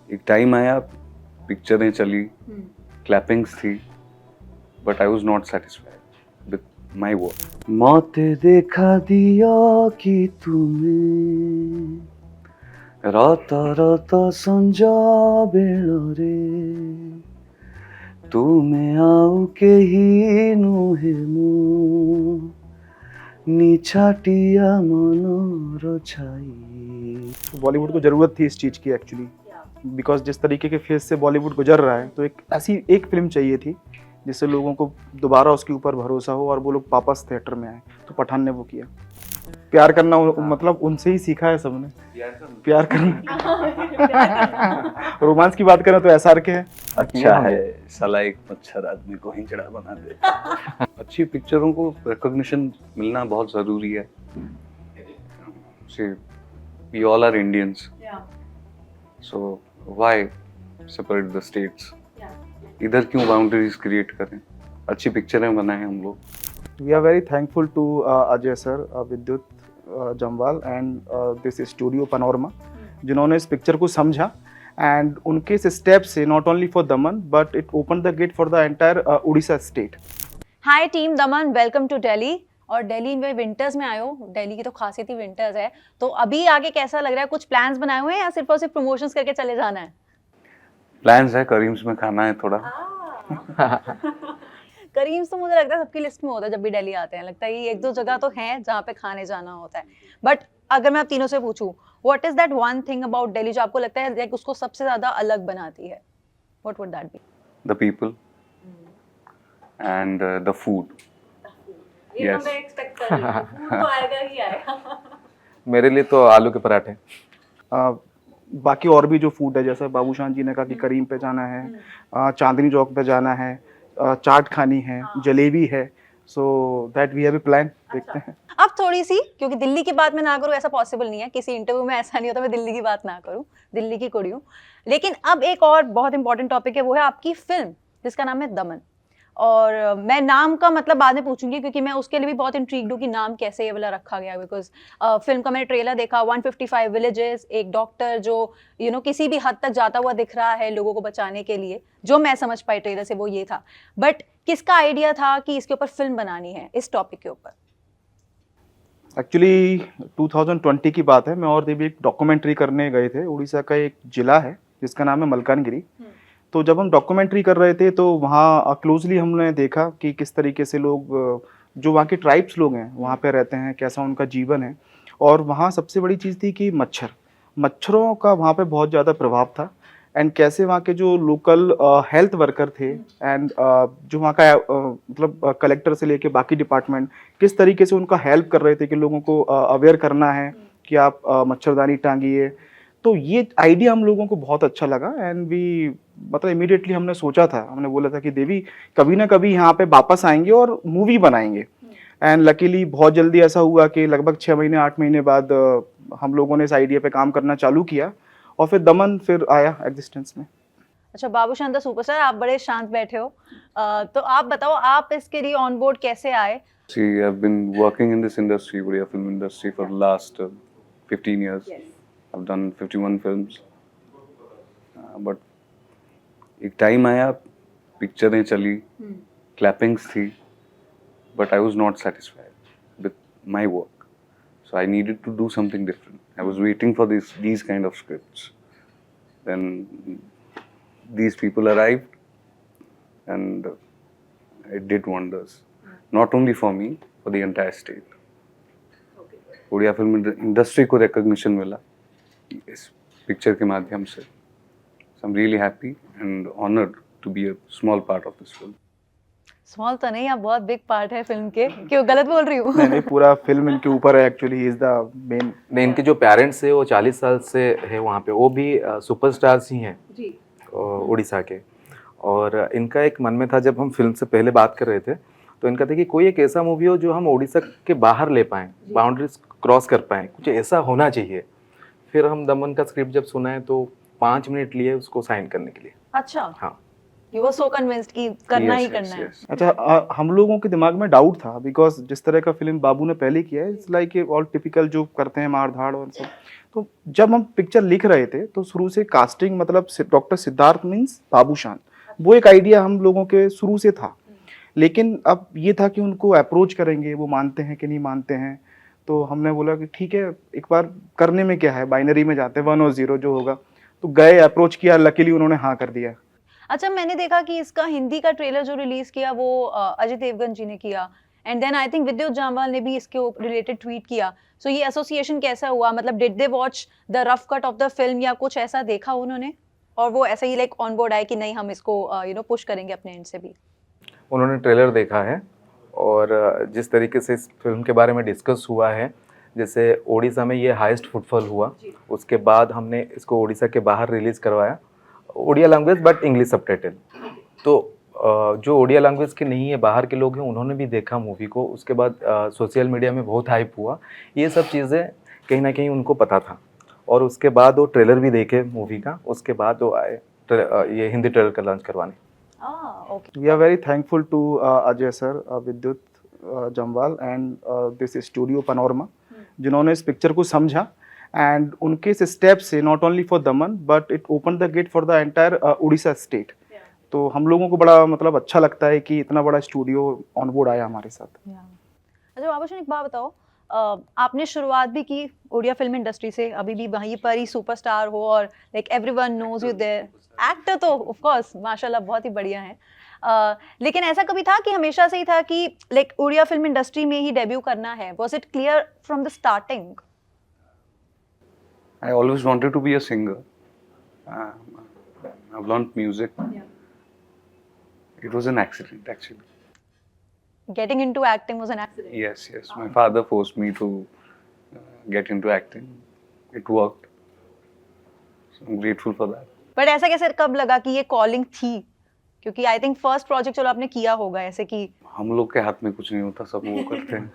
एक टाइम आया, पिक्चरें चली, क्लैपिंग्स थी, but I was not satisfied with my work. मौते देखा दिया कि तुम्हें राता राता संजा बेଳରେ तुमे आउ केही नुहे मु निछाटिया मनर छाई। बॉलीवुड को ज़रूरत थी इस चीज़ की एक्चुअली, बिकॉज जिस तरीके के फेज से बॉलीवुड गुजर रहा है, तो एक ऐसी एक फिल्म चाहिए थी जिससे लोगों को दोबारा उसके ऊपर भरोसा हो और वो लोग वापस थिएटर में आए। तो पठान ने वो किया। प्यार करना मतलब उनसे ही सीखा है सबने, प्यार करना। रोमांस की बात करें तो SR के है। अच्छा है, साला एक मच्छर आदमी को हिंचड़ा बना दे। अच्छी पिक्चरों को रिकॉग्निशन मिलना बहुत जरूरी है। We all are Indians. Yeah. So why separate the states? इधर क्यों बाउंड्रीज क्रिएट करें? अच्छी पिक्चरें बनाएं हम लोग। We are very thankful to Ajay sir, Vidyut Jammwal and this studio Panorama, जिन्होंने इस पिक्चर को समझा एंड उनके इस स्टेप से not only for Daman but it open the get for the entire Orissa state. Hi team Daman, welcome to Delhi. और दिल्ली में winters में आए हो, दिल्ली की तो खासियत ही विंटर्स है। तो अभी आगे कैसा लग रहा है? कुछ प्लान्स बनाए हुए हैं या सिर्फ और सिर्फ प्रमोशंस करके चले जाना है? प्लान्स है, करीम्स में खाना है थोड़ा। करीम्स तो मुझे लगता है सबकी लिस्ट में होता है जब भी दिल्ली आते हैं। लगता है ये एक दो जगह तो हैं जहाँ पे खाने जाना होता है। बट अगर मैं आप तीनों से पूछूं, what is that one thing about Delhi जो आपको लगता है लाइक उसको सबसे ज्यादा अलग बनाती है? What would that be? The people and the food. ये Yes. मैं एक्सपेक्ट कर रही हूँ, फूड तो आएगा ही आएगा। मेरे लिए तो आलू के पराठे। बाकी और भी जो फूड है, जैसे बाबूशान जी ने कहा कि करीम पे जाना है, चांदनी चौक पे जाना है, चाट खानी है, जलेबी है, so that we have a plan. देखते हैं। अब थोड़ी सी, क्योंकि दिल्ली की बात मैं ना करूँ ऐसा पॉसिबल नहीं है, किसी इंटरव्यू में ऐसा नहीं होता मैं दिल्ली की बात ना करूँ, दिल्ली की कुड़ी हूँ। लेकिन अब एक और बहुत इंपॉर्टेंट टॉपिक है, वो है आपकी फिल्म जिसका नाम है दमन। और मैं नाम का मतलब बाद में पूछूंगी, क्योंकि मैं उसके लिए भी बहुत इंट्रीग्ड हूँ कि नाम कैसे ये वाला रखा गया। बिकॉज फिल्म का मैंने ट्रेलर देखा, 155 विलेजेस, एक डॉक्टर जो किसी भी हद तक जाता हुआ दिख रहा है लोगों को बचाने के लिए, जो मैं समझ पाई ट्रेलर से वो ये था। बट किसका आइडिया था कि इसके ऊपर फिल्म बनानी है, इस टॉपिक के ऊपर? एक्चुअली 2020 की बात है, मैं और देवी एक डॉक्यूमेंट्री करने गए थे। उड़ीसा का एक जिला है जिसका नाम है मलकानगिरी। तो जब हम डॉक्यूमेंट्री कर रहे थे तो वहाँ क्लोजली हमने देखा कि किस तरीके से लोग, जो वहाँ के ट्राइब्स लोग हैं, वहाँ पे रहते हैं, कैसा उनका जीवन है। और वहाँ सबसे बड़ी चीज़ थी कि मच्छरों का वहाँ पे बहुत ज़्यादा प्रभाव था। एंड कैसे वहाँ के जो लोकल हेल्थ वर्कर थे एंड जो वहाँ का मतलब कलेक्टर से लेके बाकी डिपार्टमेंट किस तरीके से उनका हेल्प कर रहे थे कि लोगों को अवेयर करना है कि आप मच्छरदानी टांगिए। तो ये आइडिया हम लोगों को बहुत अच्छा लगा एंड वी मतलब इमीडिएटली हमने सोचा था, हमने बोला था कि देवी कभी ना कभी यहाँ पे वापस आएंगे और मूवी बनाएंगे। एंड लकीली बहुत जल्दी ऐसा हुआ कि लगभग 6 महीने 8 महीने बाद हम लोगों ने इस आइडिया पे काम करना चालू किया और फिर दमन फिर आया एग्जिस्टेंस में। अच्छा, बाबूशान द सुपरस्टार, आप बड़े शांत बैठे हो, तो आप बताओ आप इसके लिए ऑन बोर्ड कैसे आए? See, I've been working in this industry, Korea film industry, for the last 15 years. Yes. I've done 51 films. But एक टाइम आया, पिक्चरें चली, क्लैपिंग्स थी, but I was not satisfied with my work. So I needed to do something different. I was waiting for these kind of scripts. Then these people arrived, and it did wonders. Not only for me, for the entire state. Oriya film industry को recognition मिला इस picture के माध्यम से। So I'm really happy and honored to be a small part of this film. Small तो नहीं, आप बहुत बिग पार्ट है फिल्म के। क्यों गलत बोल रही हूँ? नहीं, पूरा फिल्म इनके ऊपर है actually, he is the main. नहीं, इनके जो पेरेंट्स है वो 40 साल से है वहाँ पे, वो भी सुपरस्टार्स ही हैं जी। उड़ीसा के। और इनका एक मन में था, जब हम फिल्म से पहले बात कर रहे थे तो इनका था कि कोई एक ऐसा मूवी हो जो हम उड़ीसा के बाहर ले पाएँ, बाउंड्रीज क्रॉस कर पाएँ, कुछ ऐसा होना चाहिए। फिर हम दमन का स्क्रिप्ट जब सुना है तो 5 मिनट लिए उसको साइन करने के लिए। अच्छा। हाँ, यू वर सो कन्विंस्ड कि करना ही Yes, करना yes, है। yes. अच्छा हम लोगों के दिमाग में डाउट था बिकॉज जिस तरह का फिल्म बाबू ने पहले किया है इट्स लाइक ऑल टिपिकल जो करते हैं मार धाड़ और सब। तो जब हम पिक्चर लिख रहे थे तो शुरू से कास्टिंग मतलब डॉक्टर सिद्धार्थ मीन्स बाबूशान, वो एक आइडिया हम लोगों के शुरू से था। लेकिन अब ये था कि उनको अप्रोच करेंगे, वो मानते हैं कि नहीं मानते हैं। तो हमने बोला कि ठीक है एक बार करने में क्या है, बाइनरी में जाते हैं 1 और 0 जो होगा। तो गए, अप्रोच किया, लकीली उन्होंने हाँ कर दिया। अच्छा, मैंने देखा कि इसका हिंदी का ट्रेलर जो रिलीज किया वो अजय देवगन जी ने किया, एंड देन आई थिंक विद्युत जामवाल ने भी इसके रिलेटेड ट्वीट किया। सो ये एसोसिएशन कैसा हुआ, मतलब did they watch the rough cut off the film या कुछ ऐसा देखा उन्होंने, और वो ऐसा ही लाइक ऑन बोर्ड आए कि नहीं हम इसको पुश करेंगे अपने एंड से भी? उन्होंने ट्रेलर देखा है और जिस तरीके से इस फिल्म के बारे में डिस्कस हुआ है, जैसे ओडिशा में ये हाईएस्ट फुटफॉल हुआ, उसके बाद हमने इसको ओडिशा के बाहर रिलीज़ करवाया, Odia language but English subtitle. तो जो ओडिया लैंग्वेज के नहीं है, बाहर के लोग हैं, उन्होंने भी देखा मूवी को। उसके बाद सोशल मीडिया में बहुत हाइप हुआ। ये सब चीज़ें कहीं ना कहीं उनको पता था, और उसके बाद वो ट्रेलर भी देखे मूवी का, उसके बाद वो आए ये हिंदी ट्रेलर का लॉन्च करवाने। Okay. We are very thankful to Ajay sir, Vidyut Jamwal and this studio Panorama, जिन्होंने इस पिक्चर को समझा एंड उनके इस स्टेप से not only for Daman but it open the get for the entire Orissa state. तो हम लोगों को बड़ा मतलब अच्छा लगता है कि इतना बड़ा स्टूडियो ऑन बोर्ड आया हमारे साथ। अच्छा बाबूशान, एक बात बताओ, आपने शुरुआत भी की उड़िया फिल्म इंडस्ट्री से, अभी भी वहीं पर ही सुपरस्टार हो और like everyone knows you there, actor तो ऑफ कोर्स माशाल्लाह बहुत ही बढ़िया है। लेकिन ऐसा कभी था कि हमेशा से ही था कि लाइक उड़िया फिल्म इंडस्ट्री में ही डेब्यू करना है? Was it clear from the starting? I always wanted to be a singer. I've learned music. It was an accident, actually. Getting into acting was an accident. Yes, yes. My father forced me to get into acting. It worked. So I'm grateful for that. But ऐसा कैसे कब लगा कि ये calling थी? क्योंकि I think first project चलो आपने किया होगा ऐसे कि हम लोग के हाथ में कुछ नहीं होता, सब वो करते हैं।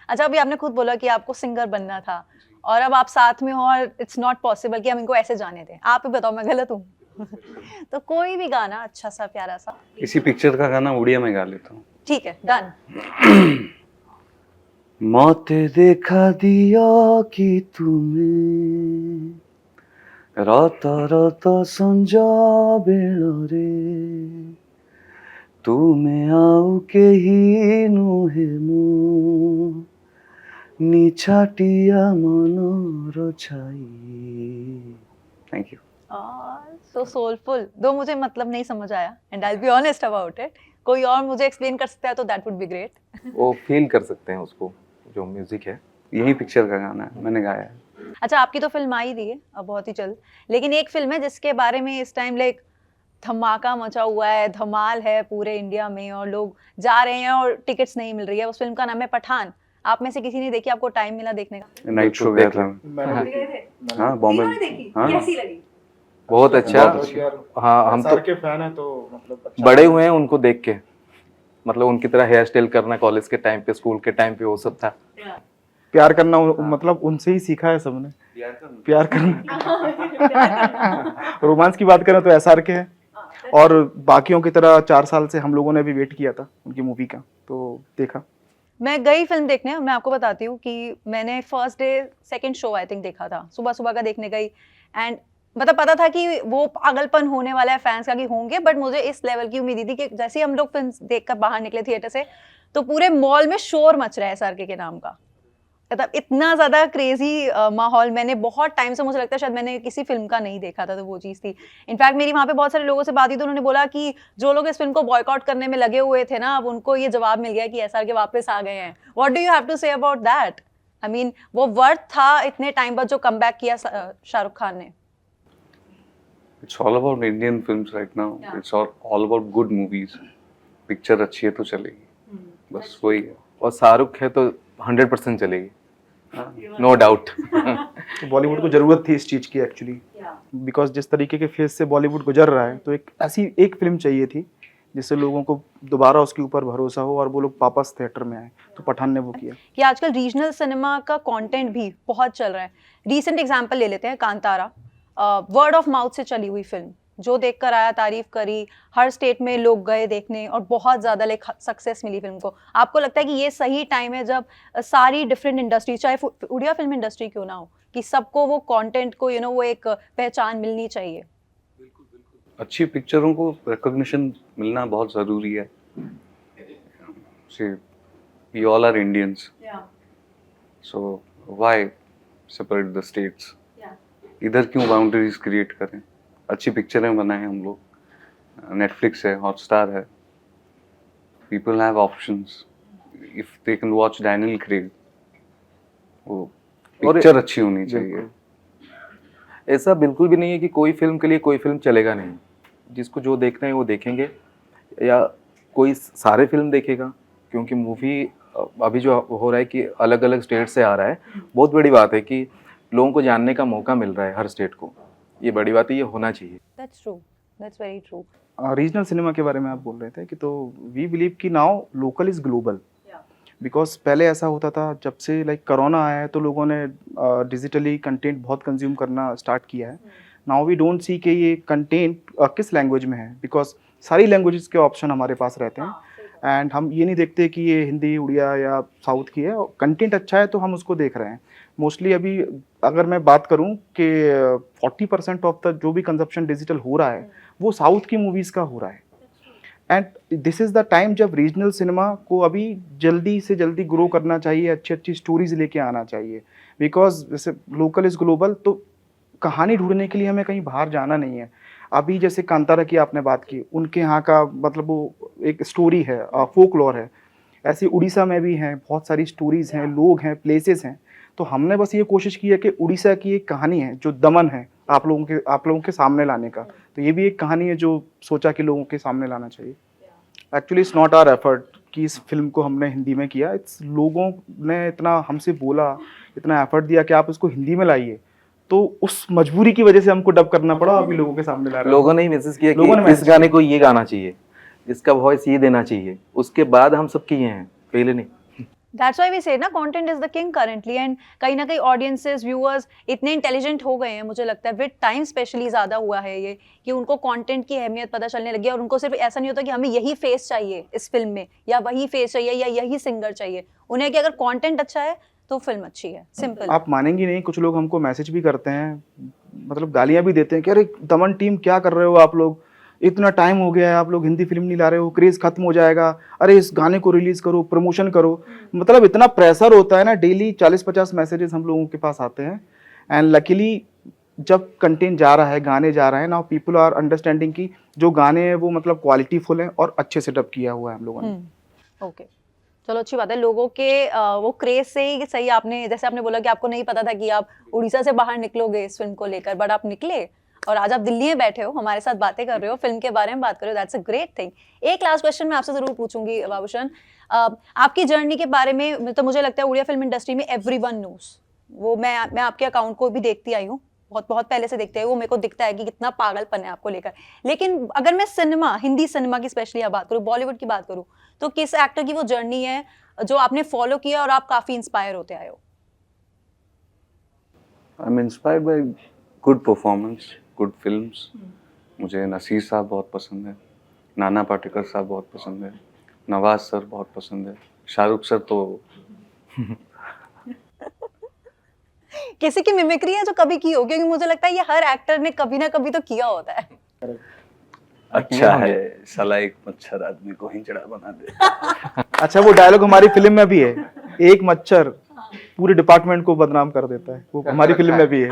अच्छा, अभी आपने खुद बोला कि आपको सिंगर बनना था और अब आप साथ में हो और इट्स नॉट पॉसिबल कि हम इनको ऐसे जाने दें। आप ही बताओ, मैं गलत हूँ? तो कोई भी गाना अच्छा सा प्यारा सा, किसी पिक्चर का गाना उड़िया में गा लेता हूँ। ठीक है, डन। मते देखा दिया कि तुम्हें रात रात संजा बेଳରେ तुमे आउ केही नुहे मो निछाटिया मनर छाई। Thank you. सो सोलफुल, दो मुझे मतलब नहीं समझ आया and I will be honest about it. कोई और मुझे एक्सप्लेन कर सकता है तो दैट वुड बी ग्रेट। वो फील कर सकते हैं उसको, जो म्यूजिक है। यही पिक्चर का गाना है, मैंने गाया है। अच्छा, आपकी तो फिल्म आ ही रही है अब बहुत ही जल्द, लेकिन एक फिल्म है जिसके बारे में इस टाइम लाइक धमाका मचा हुआ है, धमाल है पूरे इंडिया में और लोग जा रहे हैं और टिकट्स नहीं मिल रही है। उस फिल्म का नाम है पठान। आप में से किसी ने देखी? आपको टाइम मिला देखने का? नाइट शो गया था। हाँ, बॉम्बे। हाँ, कैसी लगी? बहुत अच्छा। बहुत हाँ, हम तो के फैन है तो मतलब अच्छा बड़े हुए हैं उनको देख के, मतलब उनकी तरह हेयर स्टाइल करना कॉलेज के टाइम पे, स्कूल के टाइम पे, वो सब था। प्यार करना मतलब उनसे ही सीखा है सबने, प्यार करना। रोमांस की बात करें तो एसआर के है, और बाकियों की तरह 4 साल से हम लोगों ने भी वेट किया था उनकी मूवी का, तो देखा। मैं गई फिल्म देखने, मैं आपको बताती हूँ कि मैंने first day second show I think देखा था, सुबह सुबह का देखने गई एंड मतलब पता था कि वो पागलपन होने वाला है फैंस का कि होंगे, बट मुझे इस लेवल की उम्मीद थी कि जैसे हम लोग फिल्म देखकर बाहर निकले थिएटर से तो पूरे मॉल में शोर मच रहा है एसआरके के नाम का। मतलब इतना ज्यादा क्रेजी माहौल मैंने बहुत टाइम से, मुझे लगता है शायद मैंने किसी फिल्म का नहीं देखा था, तो वो चीज़ थी। इनफैक्ट मेरी वहाँ पे बहुत सारे लोगों से बात हुई तो उन्होंने बोला कि जो लोग इस फिल्म को बॉयकॉट करने में लगे हुए थे ना, अब उनको ये जवाब मिल गया कि एसआरके वापस आ गए हैं। What do you have to say about that? I mean वो वर्थ था इतने टाइम बाद जो कमबैक किया शाहरुख खान ने? It's all about Indian films right now. Yeah. It's all about good movies. Picture अच्छी है तो चलेगी, बस वही है। और शाहरुख है तो 100% चलेगी, नो डाउट। तो बॉलीवुड को जरूरत थी इस चीज की एक्चुअली, बिकॉज जिस तरीके के फेज से बॉलीवुड गुजर रहा है, तो एक ऐसी एक फिल्म चाहिए थी जिससे लोगों को दोबारा उसके ऊपर भरोसा हो और वो लोग वापस थिएटर में आए, तो पठान ने वो किया। कि आजकल रीजनल सिनेमा का कंटेंट भी बहुत चल रहा है। रीसेंट एग्जांपल ले लेते हैं, कांतारा, वर्ड ऑफ माउथ से चली हुई फिल्म, जो देखकर आया तारीफ करी, हर स्टेट में लोग गए देखने और बहुत ज़्यादा लाइक सक्सेस मिली फिल्म को। आपको लगता है कि ये सही टाइम है जब सारी डिफरेंट इंडस्ट्री, चाहे उड़िया फिल्म इंडस्ट्री क्यों ना हो, कि सबको वो कंटेंट को वो एक पहचान मिलनी चाहिए? अच्छी पिक्चरों को रिकॉग्निशन मिलना बहुत ज़रूरी है। See, we all are Indians. So why separate the states? इधर क्यों बाउंड्रीज क्रिएट करें? अच्छी पिक्चरें बनाएं हम लोग, नेटफ्लिक्स है, हॉटस्टार है, people have options, if they can watch Daniel Craig, वो पिक्चर अच्छी होनी चाहिए। ऐसा बिल्कुल भी नहीं है कि कोई फिल्म के लिए कोई फिल्म चलेगा नहीं। जिसको जो देखना है वो देखेंगे, या कोई सारे फिल्म देखेगा, क्योंकि मूवी अभी जो हो रहा है कि अलग अलग स्टेट से आ रहा है, बहुत बड़ी बात है कि लोगों को जानने का मौका मिल रहा है हर स्टेट को। ये बड़ी बात है, ये होना चाहिए। That's true, that's very true. Regional cinema के बारे में आप बोल रहे थे कि तो वी बिलीव कि now local is global, because पहले ऐसा होता था जब से लाइक कोरोना आया है तो लोगों ने डिजिटली कंटेंट बहुत कंज्यूम करना स्टार्ट किया है। नाउ वी डोंट सी कि ये कंटेंट किस लैंग्वेज में है, बिकॉज सारी लैंग्वेजेस के ऑप्शन हमारे पास रहते हैं एंड हम ये नहीं देखते कि ये हिंदी, उड़िया या साउथ की है। कंटेंट अच्छा है तो हम उसको देख रहे हैं। मोस्टली अभी अगर मैं बात करूं कि 40% ऑफ द जो भी कंजप्शन डिजिटल हो रहा है वो साउथ की मूवीज़ का हो रहा है। And this is the time जब रीजनल सिनेमा को अभी जल्दी से जल्दी ग्रो करना चाहिए, अच्छी अच्छी स्टोरीज लेके आना चाहिए, बिकॉज जैसे लोकल इज़ ग्लोबल, तो कहानी ढूंढने के लिए हमें कहीं बाहर जाना नहीं है। अभी जैसे कांतारा की आपने बात की, उनके यहाँ का मतलब वो एक स्टोरी है, फोकलॉर है। ऐसे उड़ीसा में भी हैं, बहुत सारी स्टोरीज़ हैं, लोग हैं, प्लेसेस हैं। तो हमने बस ये कोशिश की है कि उड़ीसा की एक कहानी है जो दमन है, आप लोगों के सामने लाने का। तो ये भी एक कहानी है जो सोचा कि लोगों के सामने लाना चाहिए। Actually it's not our effort कि इस फिल्म को हमने हिंदी में किया, इट्स लोगों ने इतना हमसे बोला, इतना एफर्ट दिया कि आप इसको हिंदी में लाइए, तो उस मजबूरी की वजह से हमको डब करना पड़ा, अभी लोगों के सामने ला रहे हैं। लोगों ने ही मैसेज किया लोगों ने कि इस message गाने को ये गाना चाहिए, इसका वॉइस ये देना चाहिए, उसके बाद हम सब किए हैं, पहले नहीं। That's why we say ना content is the king currently, and कहीं ना कहीं audiences, viewers इतने इंटेलिजेंट हो गए हैं, मुझे लगता है विद टाइम स्पेशली ज़्यादा हुआ है ये, कि उनको कंटेंट की अहमियत पता चलने लगी है। और उनको सिर्फ ऐसा नहीं होता कि हमें यही फेस चाहिए इस फिल्म में, या वही फेस चाहिए, या यही सिंगर चाहिए। उन्हें कि अगर कंटेंट अच्छा है तो फिल्म अच्छी है, सिंपल। आप मानेंगी नहीं, कुछ लोग हमको मैसेज भी करते हैं, मतलब गालियां भी देते हैं कि अरे दमन टीम क्या कर रहे हो आप लोग, इतना टाइम हो गया है, आप लोग हिंदी फिल्म नहीं ला रहे हो, क्रेज खत्म हो जाएगा, अरे इस गाने को रिलीज करो, प्रमोशन करो। मतलब इतना प्रेशर होता है ना, डेली 40-50 मैसेजेस हम लोगों के पास आते हैं। एंड लकीली जब कंटेंट जा रहा है, गाने जा रहे हैं, नाउ पीपल आर अंडरस्टैंडिंग कि जो गाने हैं वो मतलब क्वालिटीफुल हैं और अच्छे से डब किया हुआ है हम लोगों ने। ओके, चलो अच्छी बात है। लोगों के वो क्रेज से ही सही, आपने जैसे आपने बोला कि आपको नहीं पता था कि आप उड़ीसा से बाहर निकलोगे इस फिल्म को लेकर, बट आप निकले और आज आप दिल्ली में बैठे हो, हमारे साथ बातें कर रहे हो, फिल्म के बारे में बात कर रहे हो। That's a great thing. एक लास्ट क्वेश्चन मैं आपसे जरूर पूछूंगी बाबूशन, आपकी जर्नी के बारे में। तो मुझे लगता है उड़िया फिल्म इंडस्ट्री में एवरीवन नोस, वो मैं आपके अकाउंट को भी देखती आई हूँ, बहुत पहले से देखते हैं, वो मेरे को दिखता है कि कितना पागलपन है आपको लेकर। लेकिन अगर मैं सिनेमा, हिंदी सिनेमा की स्पेशली बात करूँ, बॉलीवुड की बात करूँ, तो किस एक्टर की वो जर्नी है जो आपने फॉलो किया और आप काफी इंस्पायर होते आए हो? I am inspired by good performance, good films. मुझे नसीर साहब बहुत पसंद है, नाना पाटेकर साहब बहुत पसंद है, नवाज सर बहुत पसंद है, शाहरुख सर तो किसी की मिमिक्री है जो कभी की हो? क्योंकि मुझे लगता है ये हर एक्टर ने कभी ना कभी तो किया होता है। अच्छा है साला एक मच्छर आदमी को हिंचड़ा बना दे। अच्छा, वो डायलॉग हमारी फिल्म में भी है, एक मच्छर पूरे डिपार्टमेंट को बदनाम कर देता है, वो हमारी फिल्म में भी है।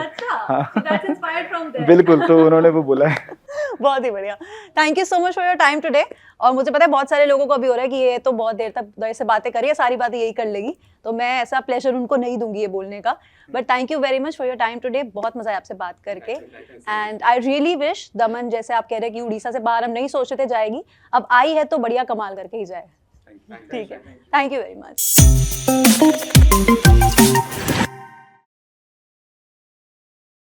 बिल्कुल, तो उन्होंने वो बोला है। बहुत ही बढ़िया, thank you so much for your time today. और मुझे पता है बहुत सारे लोगों को अभी हो रहा है कि ये तो बहुत देर से बातें करी है, सारी बातें यही कर लेगी, तो मैं ऐसा प्लेजर उनको नहीं दूंगी ये बोलने का। But thank you very much for your time today, बहुत मजा आया आपसे बात करके। एंड आई रियली विश दमन, जैसे आप कह रहे हैं कि उड़ीसा से बाहर हम नहीं सोचते थे जाएगी, अब आई है तो बढ़िया कमाल करके ही जाए। ठीक है, थैंक यू वेरी मच।